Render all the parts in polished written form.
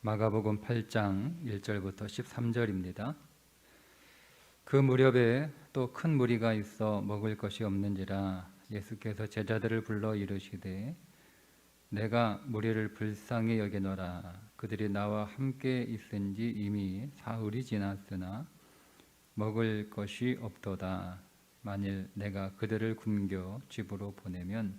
마가복음 8장 1절부터 13절입니다. 그 무렵에 또 큰 무리가 있어 먹을 것이 없는지라 예수께서 제자들을 불러 이르시되 내가 무리를 불쌍히 여기노라. 그들이 나와 함께 있은지 이미 사흘이 지났으나 먹을 것이 없도다. 만일 내가 그들을 굶겨 집으로 보내면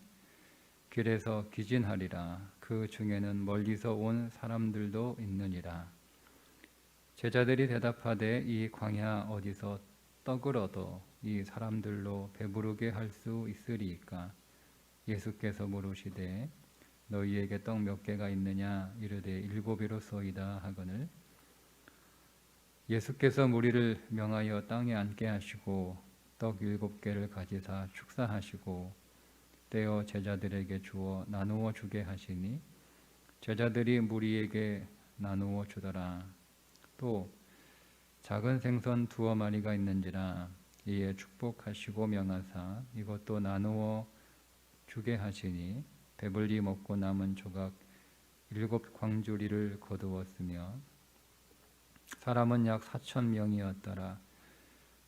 길에서 기진하리라. 그 중에는 멀리서 온 사람들도 있느니라. 제자들이 대답하되 이 광야 어디서 떡을 얻어 이 사람들로 배부르게 할 수 있으리이까? 예수께서 물으시되 너희에게 떡 몇 개가 있느냐? 이르되 7이로소이다 하거늘. 예수께서 무리를 명하여 땅에 앉게 하시고 떡 7개를 가지사 축사하시고 떼어 제자들에게 주어 나누어 주게 하시니 제자들이 무리에게 나누어 주더라. 또 작은 생선 2마리가 있는지라 이에 축복하시고 명하사 이것도 나누어 주게 하시니 배불리 먹고 남은 조각 7광주리를 거두었으며 사람은 약 4,000명이었더라.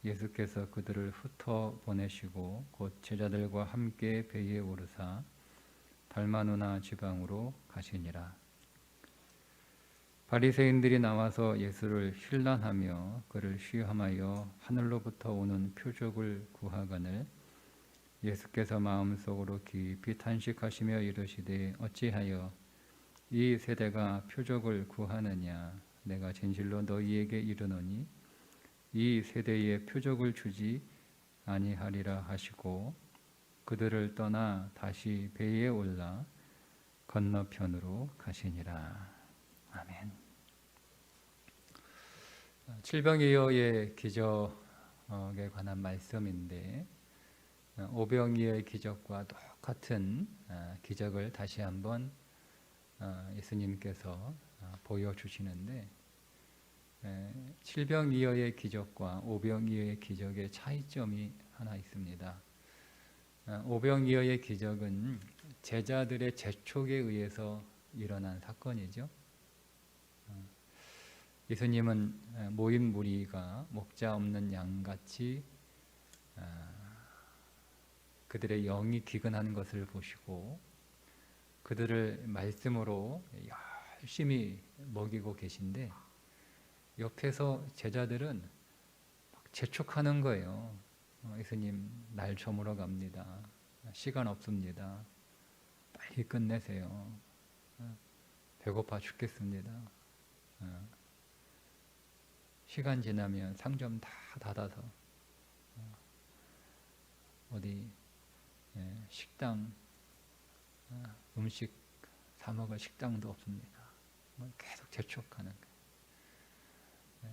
예수께서 그들을 흩어 보내시고 곧 제자들과 함께 배에 오르사 달마누나 지방으로 가시니라. 바리새인들이 나와서 예수를 힐난하며 그를 시험하여 하늘로부터 오는 표적을 구하거늘. 예수께서 마음속으로 깊이 탄식하시며 이르시되 어찌하여 이 세대가 표적을 구하느냐? 내가 진실로 너희에게 이르노니 이 세대에 표적을 주지 아니하리라 하시고 그들을 떠나 다시 배에 올라 건너편으로 가시니라. 아멘. 칠병이어의 기적에 관한 말씀인데 오병이어의 기적과 똑같은 기적을 다시 한번 예수님께서 보여주시는데 칠병이어의 기적과 오병이어의 기적의 차이점이 하나 있습니다. 오병이어의 기적은 제자들의 재촉에 의해서 일어난 사건이죠. 예수님은 모인 무리가 목자 없는 양같이 그들의 영이 기근한 것을 보시고 그들을 말씀으로 열심히 먹이고 계신데 옆에서 제자들은 막 재촉하는 거예요. 예수님 날 저물어 갑니다. 시간 없습니다. 빨리 끝내세요. 배고파 죽겠습니다. 시간 지나면 상점 다 닫아서 어디 식당 음식 사 먹을 식당도 없습니다. 계속 재촉하는 거예요.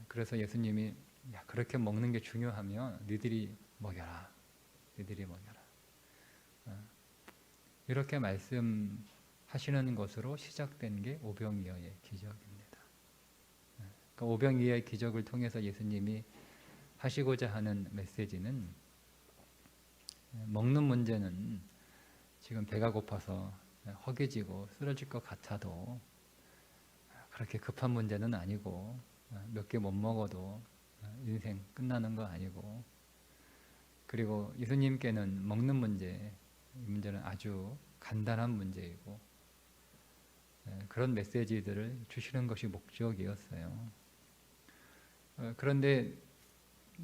그래서 예수님이 그렇게 먹는 게 중요하면 너희들이 먹여라. 너희들이 먹여라. 이렇게 말씀하시는 것으로 시작된 게 오병이어의 기적입니다. 그러니까 오병이어의 기적을 통해서 예수님이 하시고자 하는 메시지는 먹는 문제는 지금 배가 고파서 허기지고 쓰러질 것 같아도 그렇게 급한 문제는 아니고 몇 개 못 먹어도 인생 끝나는 거 아니고 그리고 예수님께는 먹는 문제, 이 문제는 아주 간단한 문제이고 그런 메시지들을 주시는 것이 목적이었어요. 그런데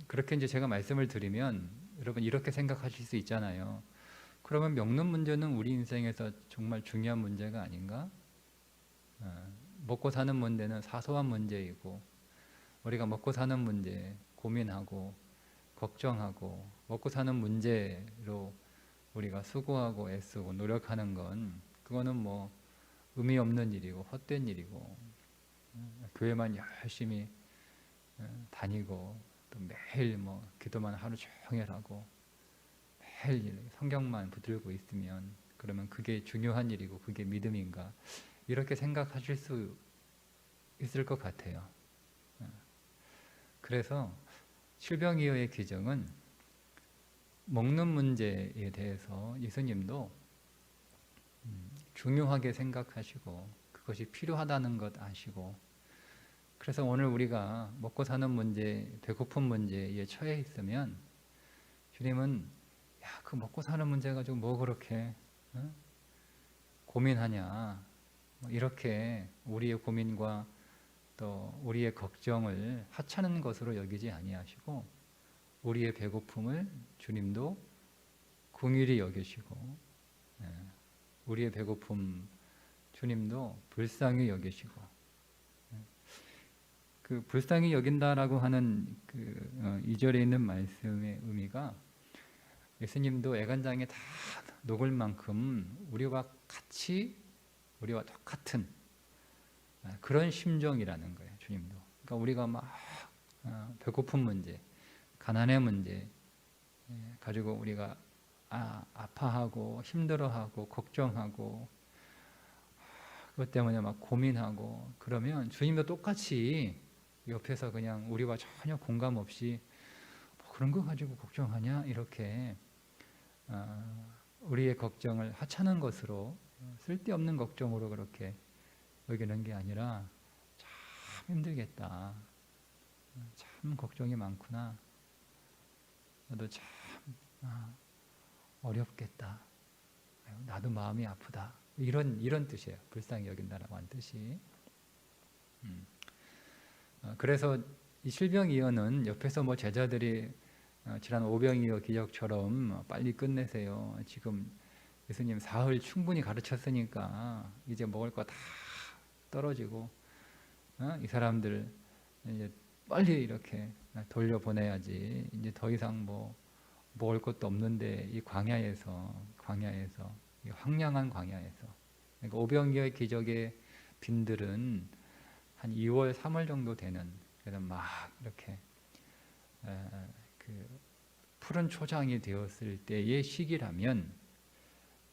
그렇게 이제 제가 말씀을 드리면 여러분 이렇게 생각하실 수 있잖아요. 그러면 먹는 문제는 우리 인생에서 정말 중요한 문제가 아닌가? 먹고 사는 문제는 사소한 문제이고 우리가 먹고 사는 문제 고민하고 걱정하고 먹고 사는 문제로 우리가 수고하고 애쓰고 노력하는 건 그거는 뭐 의미 없는 일이고 헛된 일이고 교회만 열심히 다니고 또 매일 뭐 기도만 하루 종일 하고 매일 성경만 붙들고 있으면 그러면 그게 중요한 일이고 그게 믿음인가 이렇게 생각하실 수 있을 것 같아요. 그래서 칠병이어의 기적은 먹는 문제에 대해서 예수님도 중요하게 생각하시고 그것이 필요하다는 것 아시고, 그래서 오늘 우리가 먹고 사는 문제, 배고픈 문제에 처해 있으면 주님은 야, 그 먹고 사는 문제 가지고 뭐 그렇게 고민하냐, 뭐 이렇게 우리의 고민과 또 우리의 걱정을 하찮은 것으로 여기지 아니하시고 우리의 배고픔을 주님도 긍휼히 여기시고, 우리의 배고픔 주님도 불쌍히 여기시고, 그 불쌍히 여긴다라고 하는 그 2절에 있는 말씀의 의미가 예수님도 애간장에 다 녹을 만큼 우리와 같이, 우리와 똑같은 그런 심정이라는 거예요. 주님도. 그러니까 우리가 막 배고픈 문제, 가난의 문제 가지고 우리가 아파하고 힘들어하고 걱정하고 그것 때문에 막 고민하고 그러면 주님도 똑같이 옆에서 그냥 우리와 전혀 공감 없이 뭐 그런 거 가지고 걱정하냐 이렇게 우리의 걱정을 하찮은 것으로, 쓸데없는 걱정으로 그렇게 여기는 게 아니라 참 힘들겠다, 참 걱정이 많구나, 너도 참 어렵겠다, 나도 마음이 아프다, 이런 뜻이에요. 불쌍히 여긴다라고 하는 뜻이. 그래서 이 실병이어는 옆에서 뭐 제자들이 지난 오병이어 기적처럼 빨리 끝내세요, 지금 예수님 사흘 충분히 가르쳤으니까 이제 먹을 거 다 떨어지고 이 사람들 이제 빨리 이렇게 돌려보내야지, 이제 더 이상 뭐 먹을 것도 없는데 이 광야에서 이 황량한 광야에서, 그러니까 오병이어 기적의 빈들은 한 2월 3월 정도 되는, 그래서 막 이렇게 그 푸른 초장이 되었을 때의 시기라면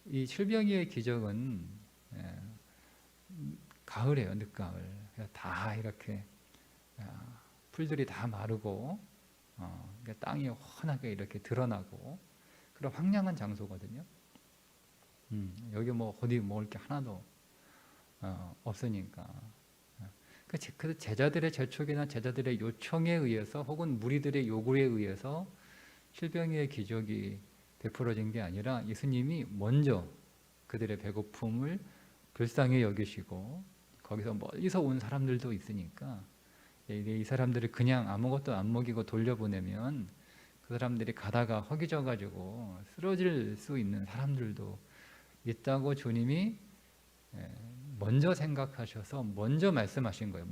이 실병이의 기적은 가을이에요, 늦가을. 다 이렇게 풀들이 다 마르고 그러니까 땅이 훤하게 이렇게 드러나고 그런 황량한 장소거든요. 여기 뭐 어디 먹을 게 하나도 없으니까. 그 제자들의 재촉이나 제자들의 요청에 의해서 혹은 무리들의 요구에 의해서 실병이의 기적이 베풀어진 게 아니라 예수님이 먼저 그들의 배고픔을 불쌍히 여기시고, 거기서 멀리서 온 사람들도 있으니까 이 사람들을 그냥 아무것도 안 먹이고 돌려보내면 그 사람들이 가다가 허기져 가지고 쓰러질 수 있는 사람들도 있다고 주님이 먼저 생각하셔서 먼저 말씀하신 거예요.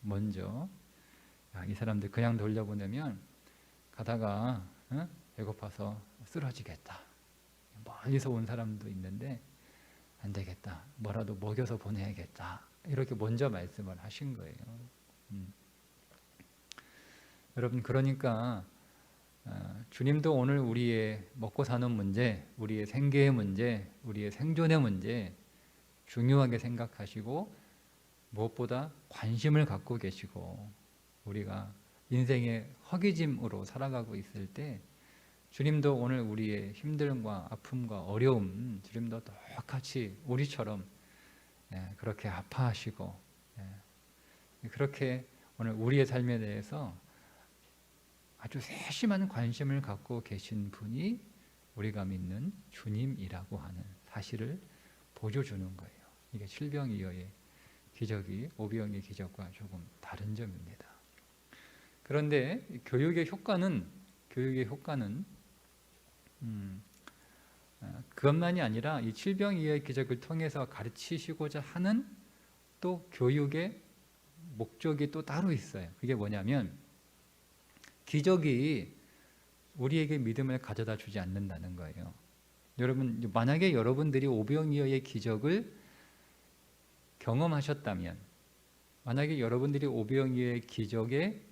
먼저 이 사람들 그냥 돌려보내면 가다가 배고파서 쓰러지겠다, 멀리서 온 사람도 있는데 안 되겠다, 뭐라도 먹여서 보내야겠다, 이렇게 먼저 말씀을 하신 거예요. 여러분, 그러니까 주님도 오늘 우리의 먹고 사는 문제, 우리의 생계의 문제, 우리의 생존의 문제 중요하게 생각하시고 무엇보다 관심을 갖고 계시고, 우리가 인생의 허기짐으로 살아가고 있을 때 주님도 오늘 우리의 힘듦과 아픔과 어려움, 주님도 똑같이 우리처럼 그렇게 아파하시고 그렇게 오늘 우리의 삶에 대해서 아주 세심한 관심을 갖고 계신 분이 우리가 믿는 주님이라고 하는 사실을 보여주는 거예요. 이게 실병이어의 기적이 오병이의 기적과 조금 다른 점입니다. 그런데 교육의 효과는 그것만이 아니라 이 칠병이어의 기적을 통해서 가르치시고자 하는 또 교육의 목적이 또 따로 있어요. 그게 뭐냐면 기적이 우리에게 믿음을 가져다 주지 않는다는 거예요. 여러분, 만약에 여러분들이 오병이어의 기적을 경험하셨다면, 만약에 여러분들이 오병이어의 기적에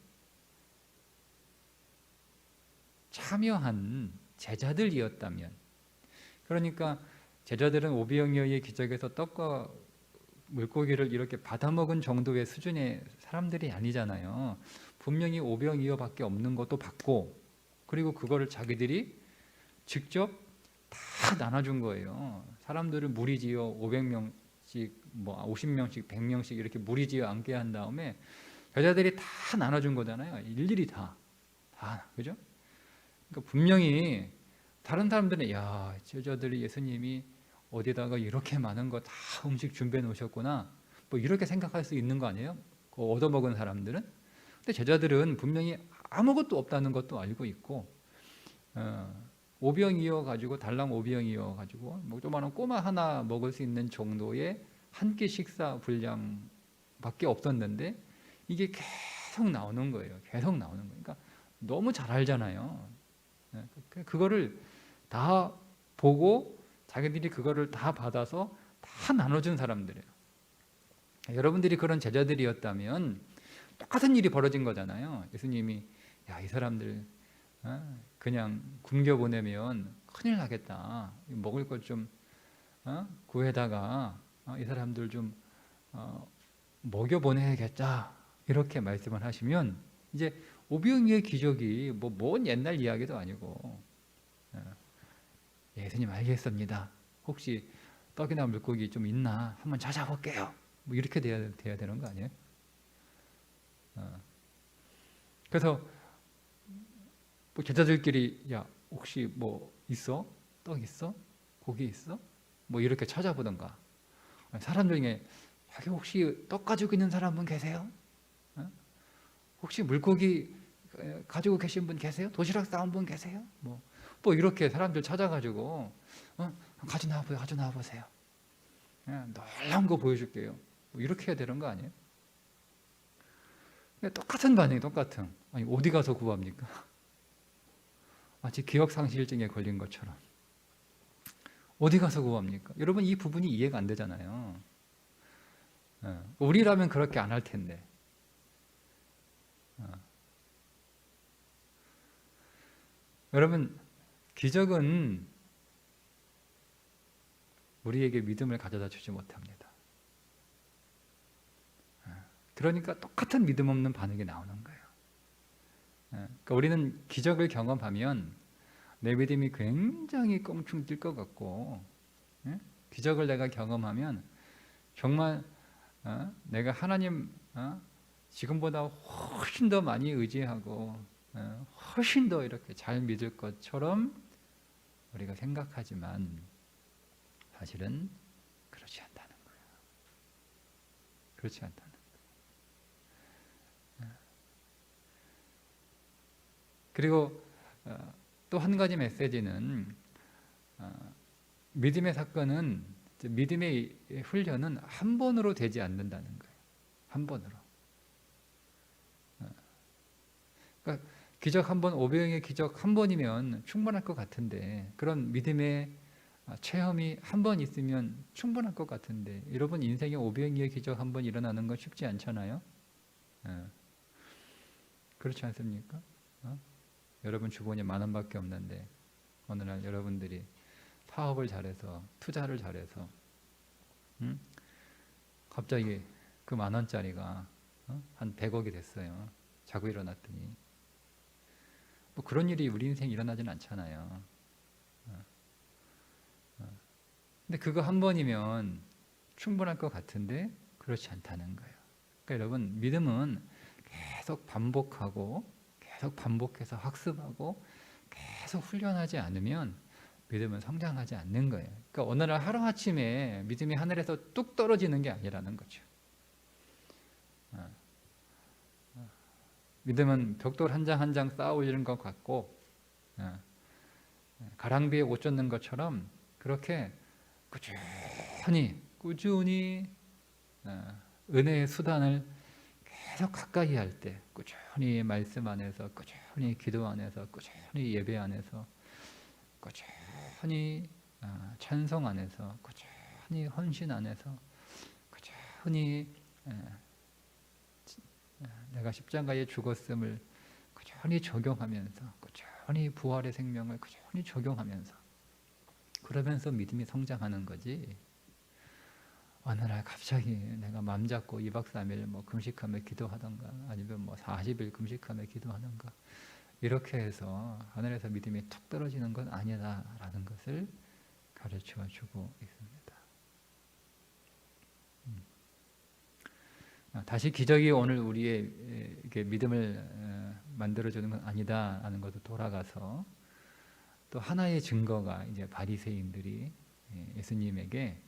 참여한 제자들이었다면, 그러니까 제자들은 오병이어의 기적에서 떡과 물고기를 이렇게 받아먹은 정도의 수준의 사람들이 아니잖아요. 분명히 오병이어밖에 없는 것도 받고, 그리고 그거를 자기들이 직접 다 나눠준 거예요. 사람들을 무리지어 500명 뭐 50명씩 100명씩 이렇게 무리지어 앉게 한 다음에 제자들이 다 나눠준 거잖아요. 일일이 다 그죠? 그러니까 분명히 다른 사람들은 야 제자들이 예수님이 어디다가 이렇게 많은 거 다 음식 준비해 놓으셨구나 뭐 이렇게 생각할 수 있는 거 아니에요? 그 얻어먹은 사람들은. 근데 제자들은 분명히 아무것도 없다는 것도 알고 있고 오병이어 가지고 달랑 오병이어 가지고 뭐 조그마한 꼬마 하나 먹을 수 있는 정도의 한 끼 식사 분량밖에 없었는데 이게 계속 나오는 거예요. 계속 나오는 거예요. 그러니까 너무 잘 알잖아요. 그거를 다 보고 자기들이 그거를 다 받아서 다 나눠준 사람들이에요. 여러분들이 그런 제자들이었다면 똑같은 일이 벌어진 거잖아요. 예수님이 야, 이 사람들 그냥 굶겨 보내면 큰일 나겠다. 먹을 것 좀 구해다가 이 사람들 좀 먹여 보내야겠다. 이렇게 말씀을 하시면 이제 오병이어의 기적이 뭐 먼 옛날 이야기도 아니고 예수님 알겠습니다. 혹시 떡이나 물고기 좀 있나 한번 찾아볼게요. 뭐 이렇게 돼야 되는 거 아니에요? 그래서 뭐 제자들끼리 야 혹시 뭐 있어? 떡 있어? 고기 있어? 뭐 이렇게 찾아보던가. 사람 중에 여기 혹시 떡 가지고 있는 사람 분 계세요? 혹시 물고기 가지고 계신 분 계세요? 도시락 싸온 분 계세요? 뭐 이렇게 사람들 찾아가지고 가져 나와 보세요. 놀라운 거 보여줄게요. 뭐 이렇게 해야 되는 거 아니에요? 똑같은 반응이 똑같은. 아니 어디 가서 구합니까? 마치 기억상실증에 걸린 것처럼. 어디 가서 구합니까? 여러분 이 부분이 이해가 안 되잖아요. 우리라면 그렇게 안 할 텐데. 여러분 기적은 우리에게 믿음을 가져다 주지 못합니다. 그러니까 똑같은 믿음 없는 반응이 나오는 거예요. 그러니까 우리는 기적을 경험하면 내 믿음이 굉장히 껑충 뛸 것 같고 기적을 내가 경험하면 정말 내가 하나님 지금보다 훨씬 더 많이 의지하고 훨씬 더 이렇게 잘 믿을 것처럼 우리가 생각하지만 사실은 그렇지 않다는 거예요. 그렇지 않다는 거예요. 그리고 또 한 가지 메시지는 믿음의 사건은 믿음의 훈련은 한 번으로 되지 않는다는 거예요. 한 번으로. 그러니까 기적 한 번, 오병이어의 기적 한 번이면 충분할 것 같은데 그런 믿음의 체험이 한 번 있으면 충분할 것 같은데 여러분 인생에 오병이어의 기적 한 번 일어나는 건 쉽지 않잖아요. 그렇지 않습니까? 여러분 주머니에 10,000원밖에 없는데 어느 날 여러분들이 사업을 잘해서 투자를 잘해서 갑자기 그 10,000원짜리가 한 100억이 됐어요. 자고 일어났더니 뭐 그런 일이 우리 인생에 일어나진 않잖아요. 근데 그거 한 번이면 충분할 것 같은데 그렇지 않다는 거예요. 그러니까 여러분 믿음은 계속 반복하고 계속 반복해서 학습하고 계속 훈련하지 않으면 믿음은 성장하지 않는 거예요. 그러니까 어느 날 하루아침에 믿음이 하늘에서 뚝 떨어지는 게 아니라는 거죠. 믿음은 벽돌 한 장 한 장 쌓아 올리는 것 같고 가랑비에 옷 젖는 것처럼 그렇게 꾸준히 은혜의 수단을 계속 가까이 할 때 꾸준히 말씀 안에서 꾸준히 기도 안에서 꾸준히 예배 안에서 꾸준히 찬송 안에서 꾸준히 헌신 안에서 꾸준히 내가 십자가에 죽었음을 꾸준히 적용하면서 꾸준히 부활의 생명을 꾸준히 적용하면서 그러면서 믿음이 성장하는 거지. 어느 날 갑자기 내가 맘 잡고 2박 3일 뭐 금식하며 기도하던가 아니면 뭐 40일 금식하며 기도하던가 이렇게 해서 하늘에서 믿음이 툭 떨어지는 건 아니다라는 것을 가르쳐 주고 있습니다. 다시 기적이 오늘 우리의 이렇게 믿음을 만들어주는 건 아니다라는 것도 돌아가서 또 하나의 증거가 이제 바리새인들이 예수님에게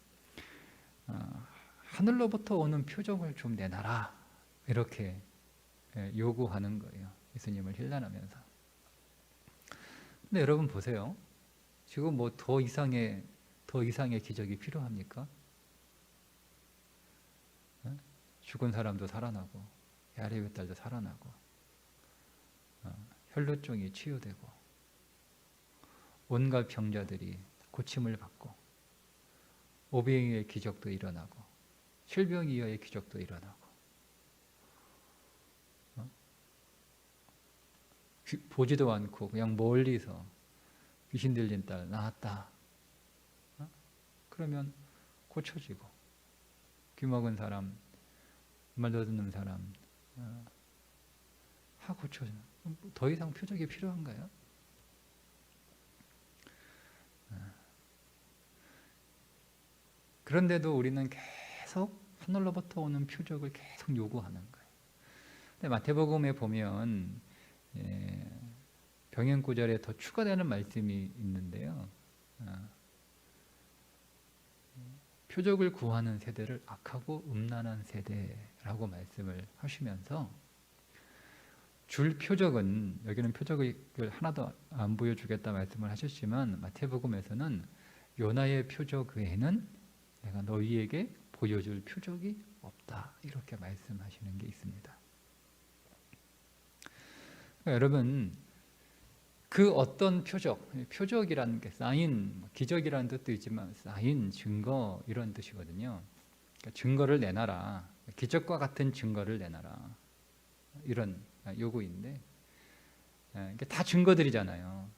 하늘로부터 오는 표적을 좀 내놔라 이렇게 요구하는 거예요. 예수님을 힐난하면서. 근데 여러분 보세요. 지금 뭐 더 이상의 기적이 필요합니까? 죽은 사람도 살아나고 야레의 딸도 살아나고 혈루증이 치유되고 온갖 병자들이 고침을 받고 오병이어의 기적도 일어나고 실병이어의 기적도 일어나고 보지도 않고 그냥 멀리서 귀신 들린 딸 나았다. 그러면 고쳐지고 귀 먹은 사람 말 더 듣는 사람 고쳐져. 더 이상 표적이 필요한가요? 그런데도 우리는 계속 하늘로부터 오는 표적을 계속 요구하는 거예요. 근데 마태복음에 보면 병행 구절에 더 추가되는 말씀이 있는데요. 표적을 구하는 세대를 악하고 음란한 세대라고 말씀을 하시면서 줄 표적은 여기는 표적을 하나도 안 보여주겠다 말씀을 하셨지만 마태복음에서는 요나의 표적 외에는 내가 너희에게 보여줄 표적이 없다 이렇게 말씀하시는 게 있습니다. 그러니까 여러분 그 어떤 표적이라는 게 사인, 기적이라는 뜻도 있지만 사인, 증거 이런 뜻이거든요. 그러니까 증거를 내놔라. 기적과 같은 증거를 내놔라. 이런 요구인데 이게 다 증거들이잖아요.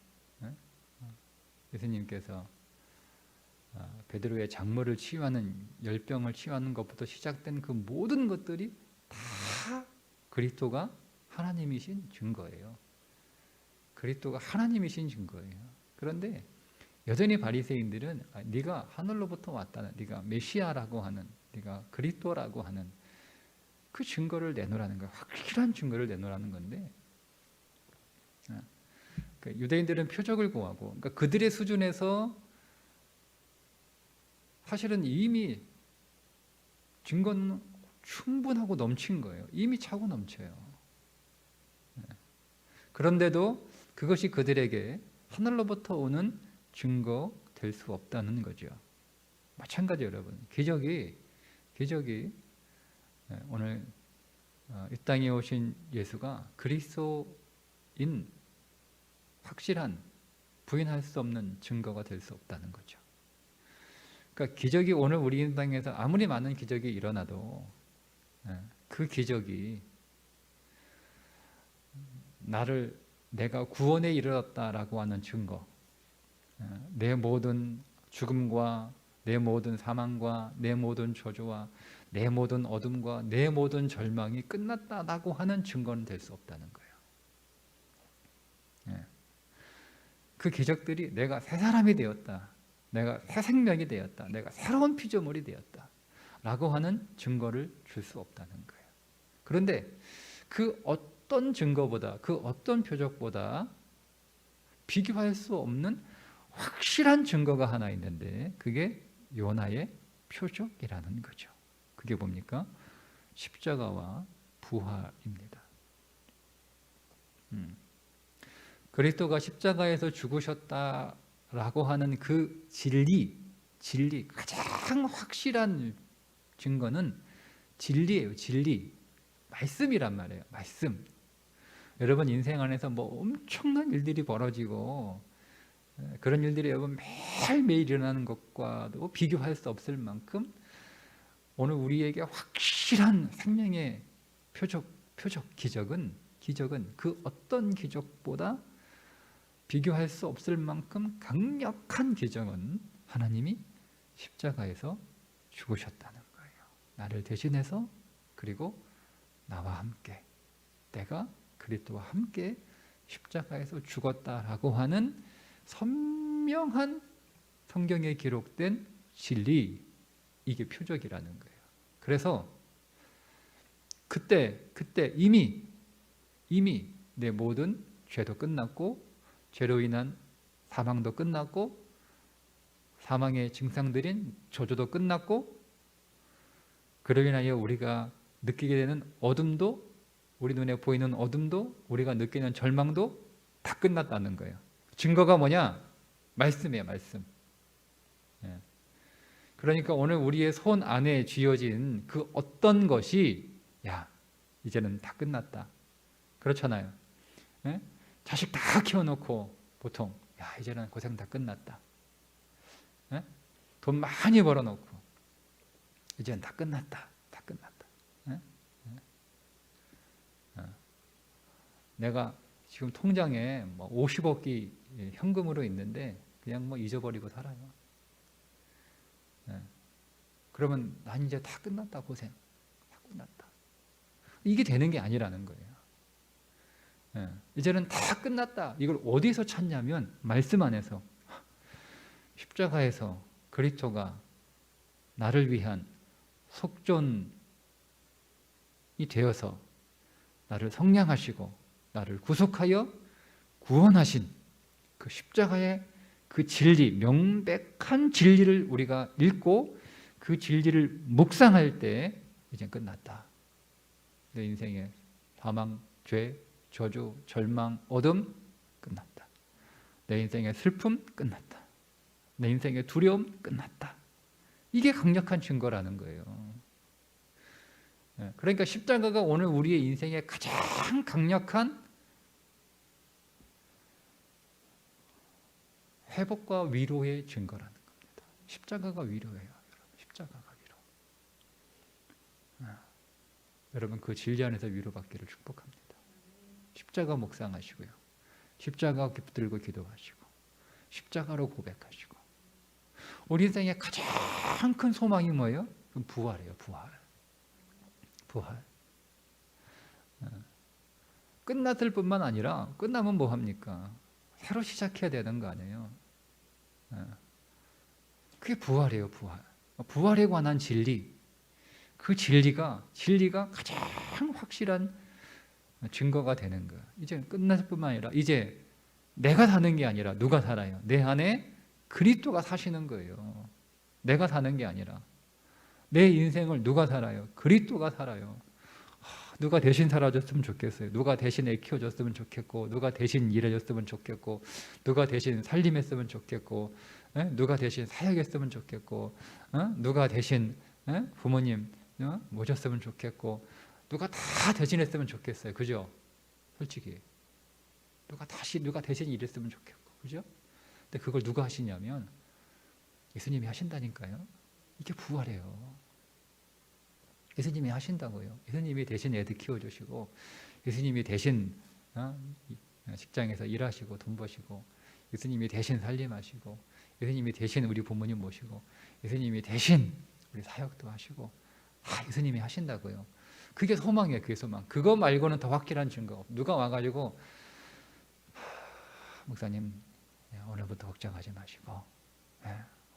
예수님께서 베드로의 장모를 치유하는 열병을 치유하는 것부터 시작된 그 모든 것들이 다 그리스도가 하나님이신 증거예요. 그리스도가 하나님이신 증거예요. 그런데 여전히 바리새인들은 네가 하늘로부터 왔다는, 네가 메시아라고 하는, 네가 그리스도라고 하는 그 증거를 내놓으라는 거예요. 확실한 증거를 내놓으라는 건데 유대인들은 표적을 구하고 그러니까 그들의 수준에서 사실은 이미 증거는 충분하고 넘친 거예요. 이미 차고 넘쳐요. 그런데도 그것이 그들에게 하늘로부터 오는 증거 될 수 없다는 거죠. 마찬가지 여러분. 기적이 오늘 이 땅에 오신 예수가 그리스도인 확실한 부인할 수 없는 증거가 될 수 없다는 거죠. 그러니까 기적이 오늘 우리 땅에서 아무리 많은 기적이 일어나도 그 기적이 내가 구원에 이르렀다라고 하는 증거, 내 모든 죽음과 내 모든 사망과 내 모든 저주와 내 모든 어둠과 내 모든 절망이 끝났다라고 하는 증거는 될 수 없다는 거예요. 그 기적들이 내가 새 사람이 되었다, 내가 새 생명이 되었다, 내가 새로운 피조물이 되었다 라고 하는 증거를 줄 수 없다는 거예요. 그런데 그 어떤 증거보다, 그 어떤 표적보다 비교할 수 없는 확실한 증거가 하나 있는데 그게 요나의 표적이라는 거죠. 그게 뭡니까? 십자가와 부활입니다. 그리스도가 십자가에서 죽으셨다라고 하는 그 진리, 가장 확실한 증거는 진리예요. 진리, 말씀이란 말이에요. 말씀. 여러분 인생 안에서 뭐 엄청난 일들이 벌어지고 그런 일들이 여러분 매일매일 일어나는 것과도 비교할 수 없을 만큼 오늘 우리에게 확실한 생명의 표적, 기적은 그 어떤 기적보다 비교할 수 없을 만큼 강력한 기적은 하나님이 십자가에서 죽으셨다는 거예요. 나를 대신해서 그리고 나와 함께 내가 그리스도와 함께 십자가에서 죽었다라고 하는 선명한 성경에 기록된 진리, 이게 표적이라는 거예요. 그래서 그때 이미 내 모든 죄도 끝났고, 죄로 인한 사망도 끝났고, 사망의 증상들인 저주도 끝났고, 그로 인하여 우리가 느끼게 되는 어둠도, 우리 눈에 보이는 어둠도, 우리가 느끼는 절망도 다 끝났다는 거예요. 증거가 뭐냐? 말씀이에요, 말씀. 그러니까 오늘 우리의 손 안에 쥐어진 그 어떤 것이 야, 이제는 다 끝났다. 그렇잖아요. 자식 다 키워놓고 보통 야, 이제는 고생 다 끝났다. 돈 많이 벌어놓고 이제는 다 끝났다. 다 끝났다. 내가 지금 통장에 뭐 50억이 현금으로 있는데 그냥 뭐 잊어버리고 살아요. 그러면 난 이제 다 끝났다. 고생 다 끝났다. 이게 되는 게 아니라는 거예요. 이제는 다 끝났다. 이걸 어디서 찾냐면 말씀 안에서, 십자가에서 그리스도가 나를 위한 속전이 되어서 나를 성량하시고 나를 구속하여 구원하신 그 십자가의 그 진리, 명백한 진리를 우리가 읽고 그 진리를 묵상할 때 이제 끝났다. 내 인생의 사망, 죄, 저주, 절망, 어둠 끝났다. 내 인생의 슬픔 끝났다. 내 인생의 두려움 끝났다. 이게 강력한 증거라는 거예요. 그러니까 십자가가 오늘 우리의 인생의 가장 강력한 회복과 위로의 증거라는 겁니다. 십자가가 위로예요. 여러분. 십자가가 위로. 여러분 그 진리 안에서 위로받기를 축복합니다. 십자가 묵상하시고요. 십자가 붙들고 기도하시고 십자가로 고백하시고 우리 인생의 가장 큰 소망이 뭐예요? 그럼 부활이에요. 부활. 끝났을 뿐만 아니라 끝나면 뭐 합니까? 새로 시작해야 되는 거 아니에요? 그게 부활이에요. 부활에 관한 진리. 그 진리가 가장 확실한 증거가 되는 거예요. 이제 끝났을 뿐만 아니라 이제 내가 사는 게 아니라 누가 살아요? 내 안에 그리스도가 사시는 거예요. 내가 사는 게 아니라 내 인생을 누가 살아요? 그리스도가 살아요. 누가 대신 살아줬으면 좋겠어요. 누가 대신 애 키워줬으면 좋겠고, 누가 대신 일해줬으면 좋겠고, 누가 대신 살림했으면 좋겠고, 누가 대신 사역했으면 좋겠고, 누가 대신 부모님 모셨으면 좋겠고, 누가 다 대신했으면 좋겠어요. 그죠? 솔직히 누가 대신 일했으면 좋겠고, 그죠? 근데 그걸 누가 하시냐면 예수님이 하신다니까요. 이게 부활이에요. 예수님이 하신다고요. 예수님이 대신 애들 키워주시고, 예수님이 대신 직장에서 일하시고 돈 버시고, 예수님이 대신 살림하시고, 예수님이 대신 우리 부모님 모시고, 예수님이 대신 우리 사역도 하시고, 다 예수님이 하신다고요. 그게 소망이에요. 그게 소망. 그거 말고는 더 확실한 증거. 누가 와가지고 목사님 오늘부터 걱정하지 마시고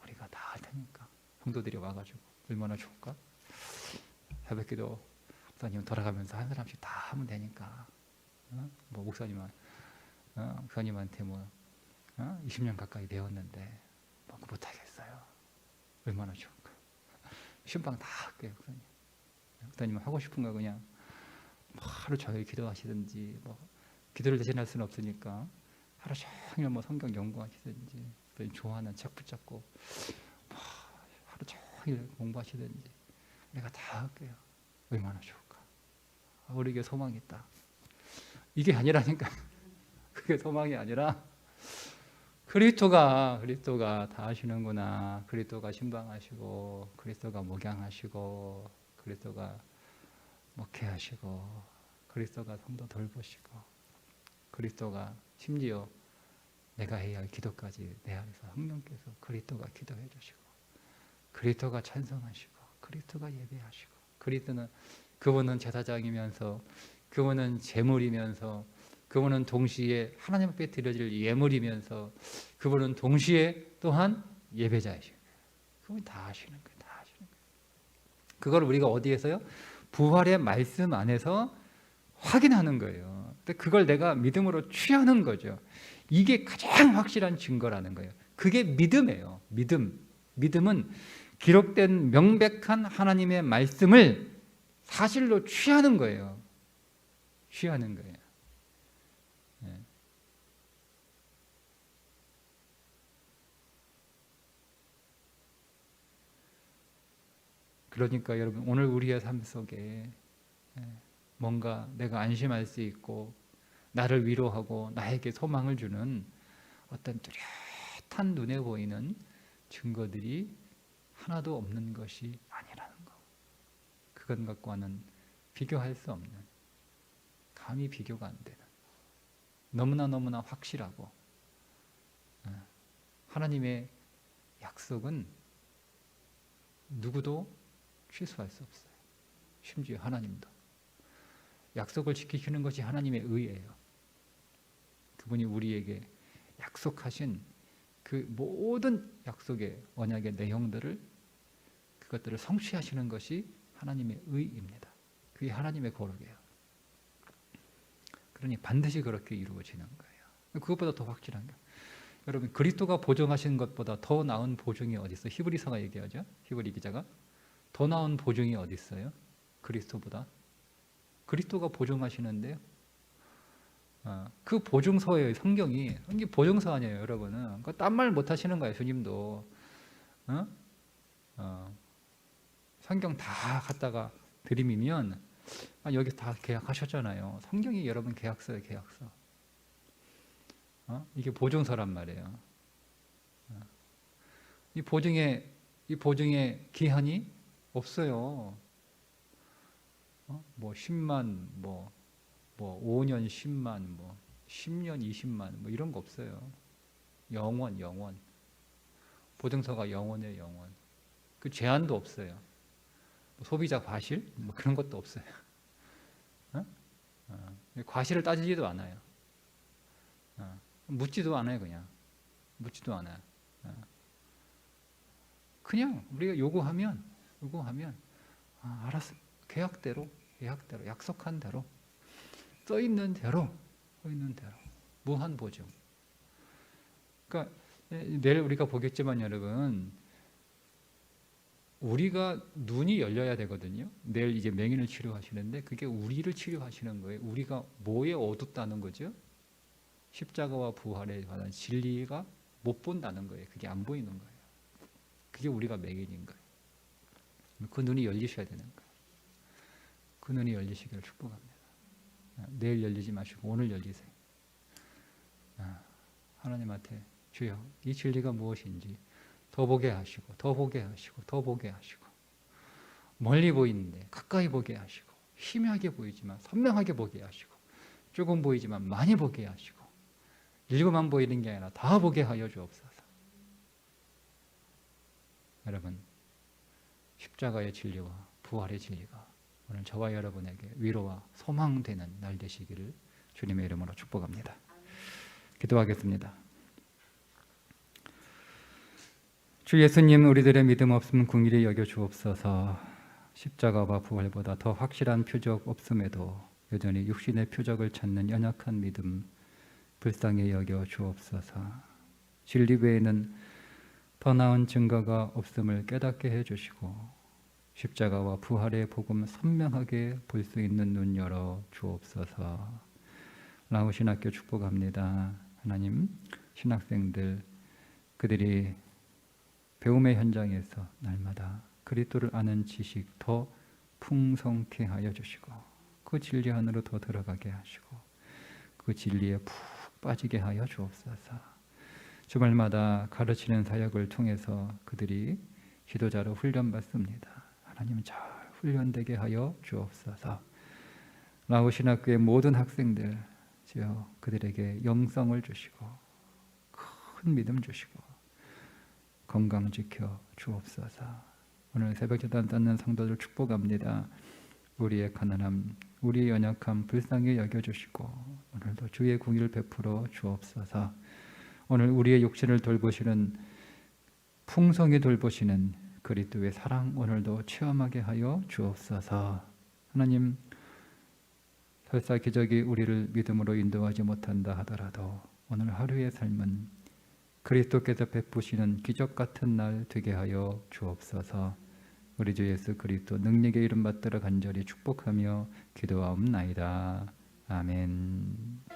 우리가 다 할 테니까. 성도들이 와가지고 얼마나 좋을까? 새벽기도 목사님 돌아가면서 한 사람씩 다 하면 되니까. 뭐 목사님한테 20년 가까이 배웠는데 뭐 못하겠어요. 얼마나 좋을까? 신방 다 할게요, 목사님. 목사님 하고 싶은 거 그냥 하루 종일 기도하시든지, 뭐 기도를 대신할 수는 없으니까 하루 종일 뭐 성경 연구하시든지, 좋아하는 책 붙잡고 하루 종일 공부하시든지 내가 다 할게요. 얼마나 좋을까? 우리에게 소망이 있다. 이게 아니라니까. 그게 소망이 아니라 그리스도가 다 하시는구나. 그리스도가 신방하시고, 그리스도가 목양하시고, 그리스도가 목회하시고, 그리스도가 성도 돌보시고, 그리스도가 심지어 내가 해야 할 기도까지 내 안에서 성령께서 그리스도가 기도해 주시고, 그리스도가 찬송하시고, 그리스도가 예배하시고, 그분은 제사장이면서, 그분은 제물이면서, 그분은 동시에 하나님 앞에 드려질 예물이면서, 그분은 동시에 또한 예배자이시고, 그분이 다 하시는 거예요. 다 하시는 거예요. 그걸 우리가 어디에서요? 부활의 말씀 안에서 확인하는 거예요. 근데 그걸 내가 믿음으로 취하는 거죠. 이게 가장 확실한 증거라는 거예요. 그게 믿음이에요. 믿음은 기록된 명백한 하나님의 말씀을 사실로 취하는 거예요. 취하는 거예요. 네. 그러니까 여러분, 오늘 우리의 삶 속에 뭔가 내가 안심할 수 있고 나를 위로하고 나에게 소망을 주는 어떤 뚜렷한 눈에 보이는 증거들이 하나도 없는 것이 아니라는 거. 그것 갖고는 비교할 수 없는, 감히 비교가 안 되는, 너무나 확실하고, 하나님의 약속은 누구도 취소할 수 없어요. 심지어 하나님도. 약속을 지키시는 것이 하나님의 의예요. 그분이 우리에게 약속하신 그 모든 약속의 언약의 내용들을, 그것들을 성취하시는 것이 하나님의 의입니다. 그게 하나님의 거룩이에요. 그러니 반드시 그렇게 이루어지는 거예요. 그것보다 더 확실한 거. 여러분, 그리스도가 보증하신 것보다 더 나은 보증이 어디 있어요? 히브리서가 얘기하죠. 히브리 기자가 더 나은 보증이 어디 있어요? 그리스도보다. 그리스도가 보증하시는데요. 그 보증서예요. 성경이. 이게 보증서 아니에요, 여러분은. 딴 말 못 하시는 거예요, 주님도. 성경 다 갖다가 들이미면 여기 다 계약하셨잖아요. 성경이 여러분 계약서예요, 계약서. 이게 보증서란 말이에요. 이 보증의 기한이 없어요. 뭐 10만, 뭐 5년 10만, 뭐 10년 20만, 뭐 이런 거 없어요. 영원. 보증서가 영원이에요, 영원. 그 제한도 없어요. 뭐 소비자 과실, 뭐 그런 것도 없어요. 과실을 따지지도 않아요. 묻지도 않아요, 그냥. 묻지도 않아요. 그냥 우리가 요구하면 알았어. 계약대로 약속한 대로 써 있는 대로 무한 보증. 그러니까 내일 우리가 보겠지만 여러분, 우리가 눈이 열려야 되거든요. 내일 이제 맹인을 치료하시는데 그게 우리를 치료하시는 거예요. 우리가 뭐에 어둡다는 거죠? 십자가와 부활에 관한 진리가 못 본다는 거예요. 그게 안 보이는 거예요. 그게 우리가 맹인인 거예요. 그 눈이 열리셔야 되는 거예요. 그 눈이 열리시기를 축복합니다. 내일 열리지 마시고 오늘 열리세요. 하나님한테 주여, 이 진리가 무엇인지 더 보게 하시고 멀리 보이는데 가까이 보게 하시고, 희미하게 보이지만 선명하게 보게 하시고, 조금 보이지만 많이 보게 하시고, 일부만 보이는 게 아니라 다 보게 하여 주옵소서. 여러분, 십자가의 진리와 부활의 진리가 오늘 저와 여러분에게 위로와 소망되는 날 되시기를 주님의 이름으로 축복합니다. 기도하겠습니다. 주 예수님, 우리들의 믿음 없음 긍휼히 여겨 주옵소서. 십자가와 부활보다 더 확실한 표적 없음에도 여전히 육신의 표적을 찾는 연약한 믿음 불쌍히 여겨 주옵소서. 진리 외에는 더 나은 증거가 없음을 깨닫게 해주시고, 십자가와 부활의 복음 선명하게 볼 수 있는 눈 열어 주옵소서. 라우신학교 축복합니다. 하나님, 신학생들 그들이 배움의 현장에서 날마다 그리스도를 아는 지식 더 풍성케 하여 주시고, 그 진리 안으로 더 들어가게 하시고, 그 진리에 푹 빠지게 하여 주옵소서. 주말마다 가르치는 사역을 통해서 그들이 지도자로 훈련받습니다. 하나님, 잘 훈련되게 하여 주옵소서. 라우신학교의 모든 학생들 주여, 그들에게 영성을 주시고 큰 믿음 주시고 건강 지켜 주옵소서. 오늘 새벽제단 쌓는 성도들 축복합니다. 우리의 가난함, 우리의 연약함 불쌍히 여겨주시고 오늘도 주의 공의를 베풀어 주옵소서. 오늘 우리의 육신을 돌보시는, 풍성히 돌보시는 그리스도의 사랑 오늘도 체험하게 하여 주옵소서. 하나님, 설사 기적이 우리를 믿음으로 인도하지 못한다 하더라도 오늘 하루의 삶은 그리스도께서 베푸시는 기적 같은 날 되게 하여 주옵소서. 우리 주 예수 그리스도 능력의 이름 받들어 간절히 축복하며 기도하옵나이다. 아멘.